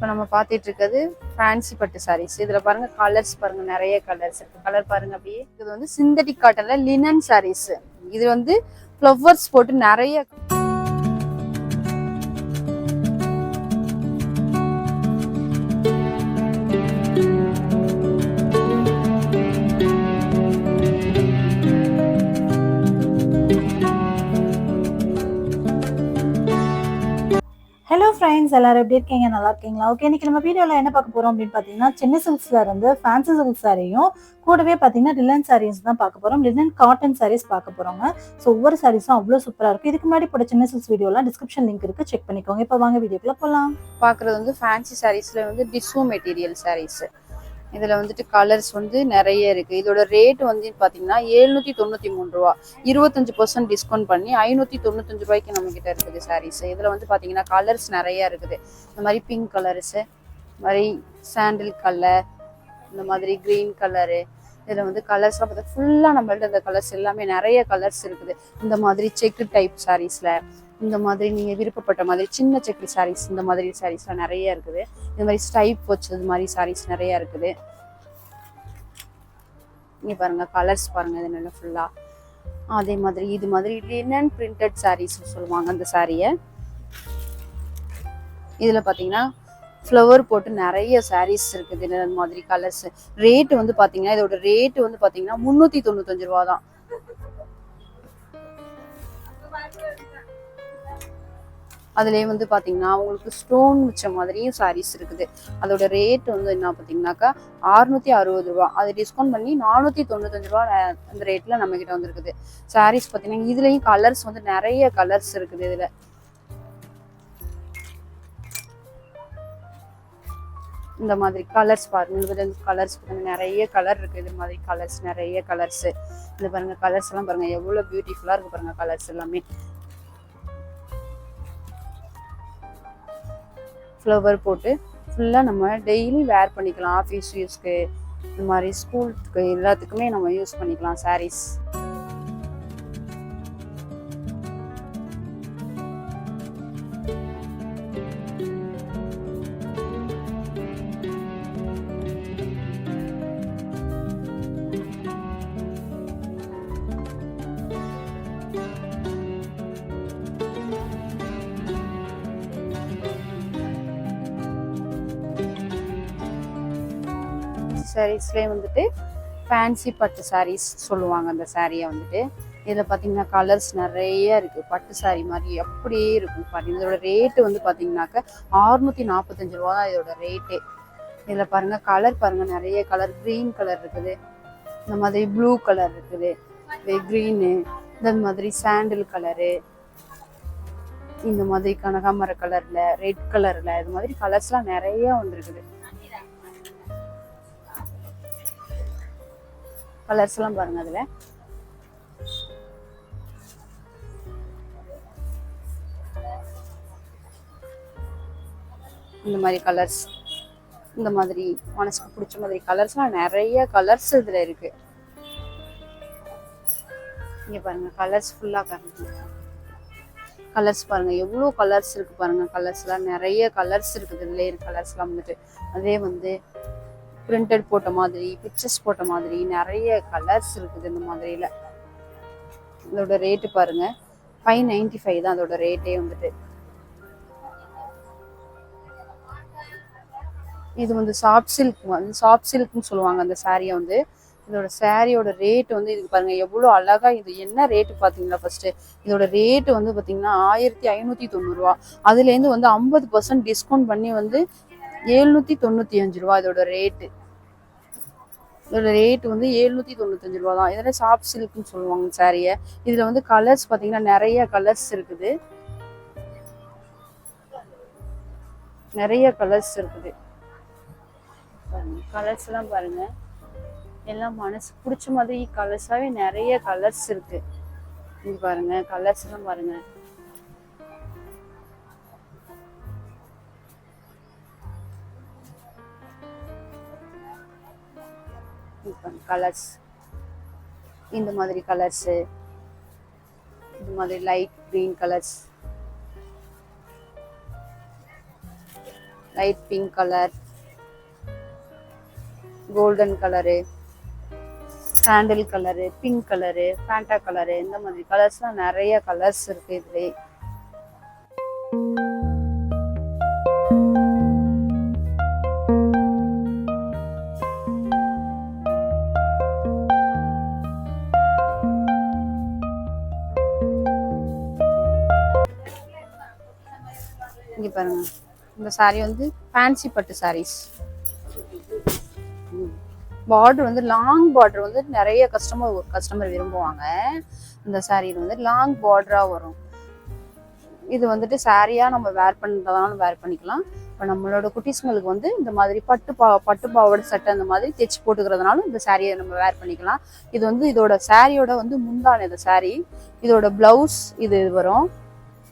இப்போ நம்ம பார்த்துட்டு இருக்கிறது ஃபேன்சி பட்டு சாரீஸ். இதில் பாருங்க கலர்ஸ் பாருங்க, நிறைய கலர்ஸ் இருக்கு. கலர் பாருங்க அப்படியே. இது வந்து சிந்தட்டிக் காட்டன்ல லினன் சாரீஸ். இது வந்து ஃப்ளவர்ஸ் போட்டு நிறைய ஹலோ ஃப்ரெண்ட்ஸ், எல்லாரும் எப்படி இருக்கீங்க? நல்லா இருக்கீங்களா? ஓகே, இன்னைக்கு நம்ம வீடியோவில் என்ன பார்க்க போகிறோம் அப்படின்னு பார்த்தீங்கன்னா, சென்னை சில்க்ஸில் இருந்து ஃபேன்சி சில்க் சாரியும் கூடவே பார்த்தீங்கன்னா லினன் சாரீஸ் தான் பார்க்க போகிறோம். லினன் காட்டன் சாரீஸ் பார்க்க போகிறோங்க. ஸோ ஒவ்வொரு சாரீஸும் அவ்வளோ சூப்பராக இருக்குது. இதுக்கு முன்னாடி போட சென்னை சில்க்ஸ் வீடியோலாம் டிஸ்கிரிப்ஷன் லிங்க் இருக்குது, செக் பண்ணிக்கோங்க. இப்போ வாங்க வீடியோக்குள்ளே போகலாம். பார்க்குறது வந்து ஃபேன்சி சாரீஸில் வந்து டிஷ்யூ மெட்டீரியல் சாரீஸ். இதில் வந்துட்டு கலர்ஸ் வந்து நிறைய இருக்குது. இதோட ரேட் வந்து பார்த்தீங்கன்னா 793 ரூபா. 25% டிஸ்கவுண்ட் பண்ணி 595 ரூபாய்க்கு நம்மக்கிட்ட இருக்குது சாரீஸ். இதில் வந்து பார்த்தீங்கன்னா கலர்ஸ் நிறையா இருக்குது. இந்த மாதிரி பிங்க் கலர்ஸு, இந்த மாதிரி சாண்டில் கலர், இந்த மாதிரி க்ரீன் கலரு. இதில் வந்து கலர்ஸ்லாம் பார்த்தா ஃபுல்லாக நம்மள்ட்ட இந்த கலர்ஸ் எல்லாமே நிறைய கலர்ஸ் இருக்குது. இந்த மாதிரி செக்கு டைப் சாரீஸில், இந்த மாதிரி நீங்கள் விருப்பப்பட்ட மாதிரி சின்ன செக்கு சாரீஸ், இந்த மாதிரி சாரீஸ்லாம் நிறைய இருக்குது. இந்த மாதிரி ஸ்டைப் வச்சது மாதிரி சாரீஸ் நிறையா இருக்குது. இங்கே பாருங்கள் கலர்ஸ் பாருங்கள், இது நல்லா ஃபுல்லாக. அதே மாதிரி இது மாதிரி லினன் பிரிண்டட் சாரீஸ் சொல்லுவாங்க அந்த சாரியை. இதில் பார்த்தீங்கன்னா ஃப்ளவர் போட்டு நிறைய சாரீஸ் இருக்குது. இந்த மாதிரி கலர்ஸ். ரேட்டு வந்து பார்த்தீங்கன்னா இதோட ரேட்டு வந்து பார்த்தீங்கன்னா 395 ரூபா தான். அதுலேயே வந்து பார்த்தீங்கன்னா உங்களுக்கு ஸ்டோன் வச்ச மாதிரியும் சாரீஸ் இருக்குது. அதோட ரேட் வந்து என்ன பார்த்தீங்கன்னாக்கா 660 ரூபா. அது டிஸ்கவுண்ட் பண்ணி 495 ரூபா அந்த ரேட்டில் நம்மக்கிட்ட வந்துருக்குது. சாரீஸ் பார்த்தீங்கன்னா இதுலேயும் கலர்ஸ் வந்து நிறைய கலர்ஸ் இருக்குது. இதில் இந்த மாதிரி கலர்ஸ் பாருங்க, கலர்ஸ் நிறைய கலர் இருக்குது. இது மாதிரி கலர்ஸ் நிறைய கலர்ஸ். இந்த பாருங்க கலர்ஸ் எல்லாம் பாருங்க எவ்வளோ பியூட்டிஃபுல்லாக இருக்கு பாருங்க கலர்ஸ் எல்லாமே. ஃப்ளவர் போட்டு ஃபுல்லாக நம்ம டெய்லி வேர் பண்ணிக்கலாம். ஆஃபீஸ் யூஸ்க்கு, இந்த மாதிரி ஸ்கூலுக்கு எல்லாத்துக்குமே நம்ம யூஸ் பண்ணிக்கலாம் சாரீஸ். சாரீஸ்லேயே வந்துட்டு ஃபேன்சி பட்டு சாரீஸ் சொல்லுவாங்க அந்த சாரியை வந்துட்டு. இதில் பார்த்தீங்கன்னா கலர்ஸ் நிறைய இருக்குது. பட்டு சாரீ மாதிரி அப்படியே இருக்கும் பாருங்க. இதோட ரேட்டு வந்து பார்த்தீங்கன்னாக்கா 645 ரூபா தான் இதோட ரேட்டே. இதில் பாருங்கள் கலர் பாருங்கள், நிறைய கலர். க்ரீன் கலர் இருக்குது, இந்த மாதிரி ப்ளூ கலர் இருக்குது, க்ரீனு, இந்த மாதிரி சாண்டில் கலரு, இந்த மாதிரி கனகாமர கலரில், ரெட் கலரில், இது மாதிரி கலர்ஸ்லாம் நிறைய வந்துருக்குது. கலர்ஸ் எல்லாம் பாருங்க. அதுல இந்த மாதிரி கலர்ஸ், இந்த மாதிரி மனசுக்கு பிடிச்ச மாதிரி கலர்ஸ்லாம் நிறைய கலர்ஸ் இதுல இருக்கு. இங்க பாருங்க கலர்ஸ் ஃபுல்லா பாருங்க. கலர்ஸ் பாருங்க எவ்வளோ கலர்ஸ் இருக்கு பாருங்க. கலர்ஸ் எல்லாம் நிறைய கலர்ஸ் இருக்குது. இதுல இருக்க கலர்ஸ் எல்லாம் வந்துட்டு அதே வந்து பிரிண்டட் போட்ட மாதிரி, பிக்சர்ஸ் போட்ட மாதிரி நிறைய கலர்ஸ் இருக்குது இந்த மாதிரில. இதோட ரேட்டு பாருங்க 595 தான் அதோட ரேட்டே வந்துட்டு. இது வந்து சாஃப்ட் சில்க், வந்து சாஃப்ட் சில்க்னு சொல்லுவாங்க அந்த சாரியை வந்து. இதோட சாரியோட ரேட்டு வந்து இதுக்கு பாருங்க எவ்வளோ அழகா. இது என்ன ரேட்டு பார்த்தீங்களா? ஃபர்ஸ்ட் இதோட ரேட்டு வந்து பார்த்தீங்கன்னா 1590 ரூபா. அதுலேருந்து வந்து 50% டிஸ்கவுண்ட் பண்ணி வந்து 795 ரூபா இதோட ரேட்டு. இதோட ரேட் வந்து 795 ரூபா தான். இதெல்லாம் சாஃப்ட் சில்க்னு சொல்லுவாங்க சாரியை. இதில் வந்து கலர்ஸ் பார்த்தீங்கன்னா நிறைய கலர்ஸ் இருக்குது. நிறைய கலர்ஸ் இருக்குது. கலர்ஸ் எல்லாம் பாருங்க, எல்லாம் மனசு பிடிச்ச மாதிரி கலர்ஸாவே நிறைய கலர்ஸ் இருக்கு. இங்க பாருங்க கலர்ஸ் எல்லாம் பாருங்க. கலர்ஸ் இந்த மாதிரி கலர்ஸ், இந்த மாதிரி light green colours, light pink colour, golden colour, sandal colour, pink colour, Fanta colour, இந்த மாதிரி கலர்ஸ்லாம் நிறைய கலர்ஸ் இருக்கு இதுல. இங்க பாருங்க, இந்த saree வந்து ஃபேன்சி பட்டு sarees. பார்டர் வந்து லாங் பார்டர் வந்து நிறைய கஸ்டமர் விரும்புவாங்க. இந்த saree வந்து லாங் பார்டரா வரும். இது வந்துட்டு சாரியா நம்ம வேர் பண்றதாலும் வேர் பண்ணிக்கலாம். இப்போ நம்மளோட குட்டீஸ்ங்களுக்கு வந்து இந்த மாதிரி பட்டு பாவாடை சட்டை அந்த மாதிரி தைச்சு போட்டுக்கிறதுனாலும் இந்த சாரியை நம்ம வேர் பண்ணிக்கலாம். இது வந்து இதோட சாரியோட வந்து முந்தான இந்த சாரி, இதோட பிளவுஸ் இது வரும்,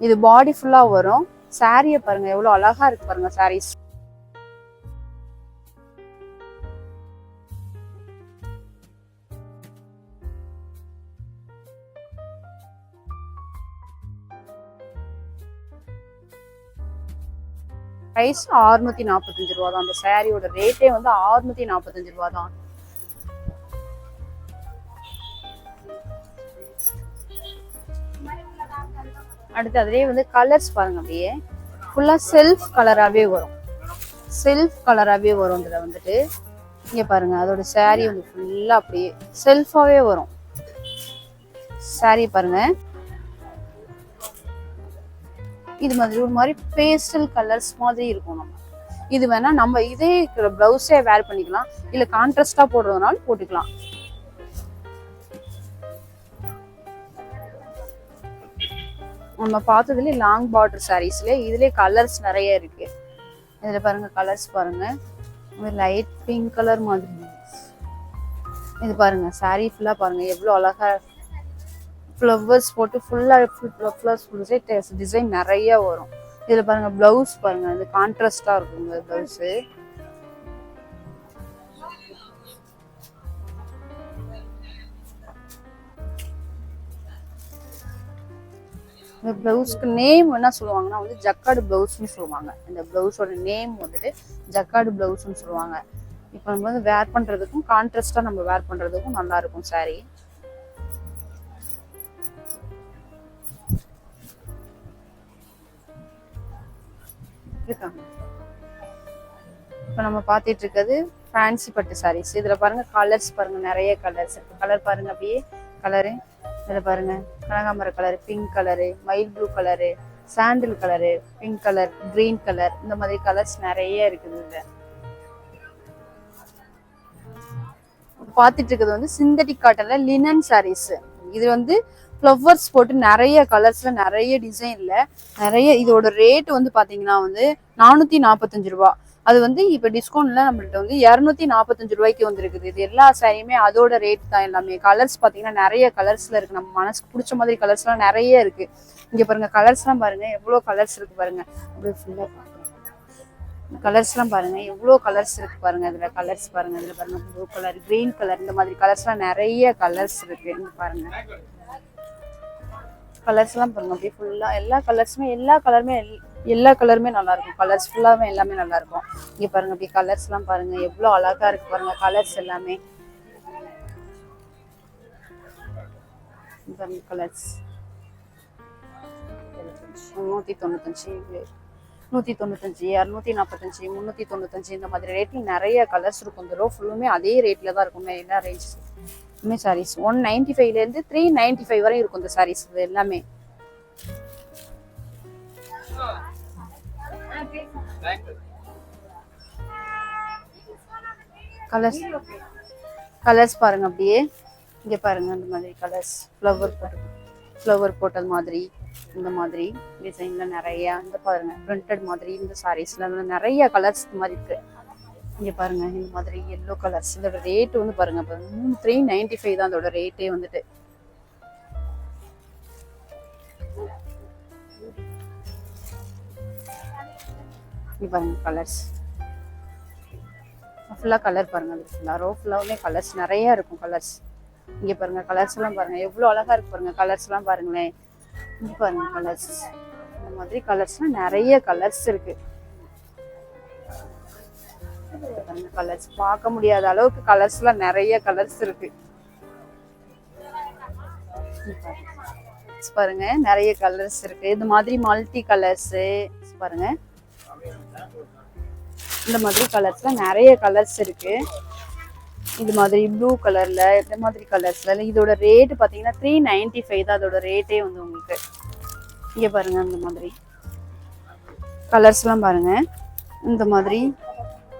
இது பாடி ஃபுல்லா வரும். சாரியை பாருங்க எவ்வளவு அழகா இருக்கு பாருங்க சாரீஸ். பிரைஸ் 645 ரூபா தான். அந்த சாரியோட ரேட்டே வந்து 645 ரூபா தான். அடுத்து அதுலயே வந்து கலர்ஸ் பாருங்க, அப்படியே ஃபுல்லா செல்ஃப் கலராகவே வரும். இதுல வந்துட்டு இங்க பாருங்க, அதோட சாரி வந்து ஃபுல்லா அப்படியே செல்ஃபாவே வரும். சாரி பாருங்க, இது மாதிரி ஒரு மாதிரி பேஸ்டல் கலர்ஸ் மாதிரி இருக்கும். நம்ம இது வேணா நம்ம இதே பிளவுஸே வேர் பண்ணிக்கலாம், இல்ல கான்ட்ராஸ்டா போடுறதுனாலும் போட்டுக்கலாம். நம்ம பார்த்ததுல லாங் பார்டர் சாரீஸ்ல இதுலயே கலர்ஸ் நிறைய இருக்கு. இதுல பாருங்க கலர்ஸ் பாருங்க, லைட் பிங்க் கலர் மாதிரி. இது பாருங்க சாரி ஃபுல்லா பாருங்க எவ்வளவு அழகா ஃப்ளவர்ஸ் போட்டு ஃபுல்லா ஃப்ளவர்ஸ் டிசைன் நிறைய வரும். இதுல பாருங்க பிளவுஸ் பாருங்க, இது கான்ட்ராஸ்டா இருக்குங்க பிளவுஸ். இந்த பிளவுஸ்க்கு நேம் என்ன சொல்லுவாங்கன்னா வந்து ஜக்கார்டு பிளவுஸ்ன்னு சொல்லுவாங்க. இந்த பிளவுஸோட நேம் வந்துட்டு ஜக்கார்டு பிளவுஸ்ன்னு சொல்லுவாங்க. இப்போ நம்ம வந்து வேர் பண்றதுக்கும் கான்ட்ராஸ்டா நம்ம வேர் பண்றதுக்கும் நல்லா இருக்கும் சாரி. இப்போ நம்ம பார்த்துட்டு இருக்கிறது ஃபேன்சி பட்டு சாரீஸ். இதுல பாருங்க கலர்ஸ் பாருங்க, நிறைய கலர்ஸ் இருக்கு. கலர் பாருங்க அப்படியே கலரு. இதுல பாருங்க கனகாம்பர கலர், பிங்க் கலரு, மயில் blue colour, sandal colour, pink colour, green colour, இந்த மாதிரி கலர்ஸ் நிறைய இருக்குது. இதுல பார்த்துட்டு இருக்கிறது வந்து சிந்தட்டிக் காட்டன்ல லினன் சாரீஸ். இது வந்து ஃப்ளவர்ஸ் போட்டு நிறைய கலர்ஸ்ல நிறைய டிசைன்ல நிறைய. இதோட ரேட் வந்து பாத்தீங்கன்னா வந்து 445 ரூபா. அது வந்து இப்ப டிஸ்கவுண்ட்ல நம்மள்ட்ட வந்து 245 ரூபாய்க்கு வந்துருக்குது. இது எல்லா சாரியுமே அதோட ரேட் தான் எல்லாமே. கலர்ஸ் பாத்தீங்கன்னா நிறைய கலர்ஸ்ல இருக்கு, நம்ம மனசுக்கு பிடிச்ச மாதிரி கலர்ஸ் எல்லாம் நிறைய இருக்கு. இங்க பாருங்க கலர்ஸ் எல்லாம் பாருங்க எவ்வளவு கலர்ஸ் இருக்கு பாருங்க. அப்படியே ஃபுல்லா கலர்ஸ் எல்லாம் பாருங்க எவ்வளவு கலர்ஸ் இருக்கு பாருங்க. இதுல கலர்ஸ் பாருங்க, இதுல பாருங்க ப்ளூ கலர், கிரீன் கலர், இந்த மாதிரி கலர்ஸ் எல்லாம் நிறைய கலர்ஸ் இருக்கு. இங்க பாருங்க கலர்ஸ் எல்லாம் பாருங்க அப்படியே ஃபுல்லா எல்லா கலருமே நல்லா இருக்கும். கலர்ஸ் ஃபுல்லாவே எல்லாமே நல்லா இருக்கும். இங்க பாருங்க அப்படியே கலர்ஸ் எல்லாம் பாருங்க எவ்வளவு அழகா இருக்கு பாருங்க கலர்ஸ் எல்லாமே. கலர்ஸ் 195, 195, 245, 395 இந்த மாதிரி ரேட்ல நிறைய கலர்ஸ் இருக்கும். இந்த ரோ ஃபுல்லுமே அதே ரேட்ல தான் இருக்கும். எல்லா ரேஞ்ச் சாரீஸ் 195ல இருந்து 395 வரை இருக்கும் இந்த சாரீஸ் எல்லாமே. கலர்ஸ் பாருங்க அப்படியே இங்க பாருங்க அந்த மாதிரி கலர்ஸ் ஃப்ளவர் போட்டது மாதிரி, இந்த மாதிரி டிசைன்ல நிறைய. இந்த பாருங்க பிரிண்டட் மாதிரி இந்த சாரீஸ்ல நிறைய கலர்ஸ் இந்த மாதிரி இருக்கு. இங்க பாருங்க இந்த மாதிரி எல்லோ கலர்ஸ். இதோட ரேட் வந்து பாருங்க 395 தான் அதோட ரேட்டே வந்துட்டு. இங்க பாருங்க கலர்ஸ் ஃபுல்லா கலர் பாருங்க, அது ஃபுல்லா ரோ ஃபுல்லாவுமே கலர்ஸ் நிறைய இருக்கும். கலர்ஸ் இங்க பாருங்க கலர்ஸ் எல்லாம் பாருங்க எவ்வளவு அழகா இருக்கு பாருங்க. கலர்ஸ் எல்லாம் பாருங்களேன். இங்க பாருங்க கலர்ஸ், இந்த மாதிரி கலர்ஸ்லாம் நிறைய கலர்ஸ் இருக்கு. கலர்ஸ் பார்க்க முடியாத அளவுக்கு கலர்ஸ்லாம் நிறைய கலர்ஸ் இருக்கு. பாருங்க நிறைய கலர்ஸ் இருக்கு. இது மாதிரி மல்டி கலர்ஸ் பாருங்க. இந்த மாதிரி கலர்ஸ்ல நிறைய கலர்ஸ் இருக்கு. இது மாதிரி ப்ளூ கலர்ல இந்த மாதிரி கலர்ஸ்ல இதோட ரேட் பாத்தீங்கன்னா 395 தான் அதோட ரேட்டே வந்து உங்களுக்கு. இங்க பாருங்க அந்த மாதிரி கலர்ஸ் எல்லாம் பாருங்க. இந்த மாதிரி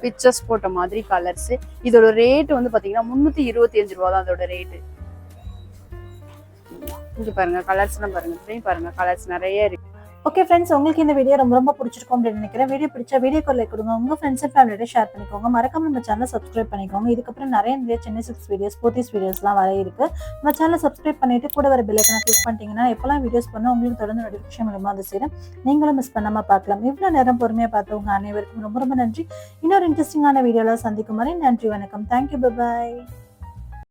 பிக்சர்ஸ் போட்ட மாதிரி கலர்ஸ். இதோட ரேட் வந்து பாத்தீங்கன்னா 325 ரூபா தான் அதோட ரேட்டு. இங்க பாருங்க கலர்ஸ் எல்லாம் பாருங்க. பாருங்க கலர்ஸ் நிறைய இருக்கு. ஓகே ஃப்ரெண்ட்ஸ், உங்களுக்கு இந்த வீடியோ ரொம்ப பிடிச்சிருக்கும் அப்படின்னு நினைக்கிறேன். வீடியோ பிடிச்சா வீடியோக்கு லைக் கொடுங்க, உங்க ஃப்ரெண்ட்ஸ் அண்ட் ஃபேமிலியோட ஷேர் பண்ணிக்கோங்க. மறக்காம நம்ம சேனலை சப்ஸ்கிரைப் பண்ணிக்கோங்க. இதுக்கப்புறம் நிறைய சென்னை சில்க்ஸ் வீடியோஸ், போத்தீஸ் வீடியோஸ்லாம் வர இருக்கு. நம்ம சேனலை சப்ஸ்கிரைப் பண்ணிட்டு கூட வர பெல் ஐக்கனை கிளிக் பண்ணிட்டீங்கன்னா எப்பெல்லாம் வீடியோஸ் பண்ண உங்களுக்கு தொடர்ந்து நோட்டிஃபிகேஷன் மூலமா வந்து சேரும். நீங்களும் மிஸ் பண்ணாம பார்க்கலாம். இவ்வளவு நேரம் பொறுமையா பார்த்தவங்க அனைவருக்கும் ரொம்ப நன்றி. இன்னொரு இன்ட்ரெஸ்டிங்கான வீடியோல சந்திக்கும் வரை நன்றி, வணக்கம். Thank you, by.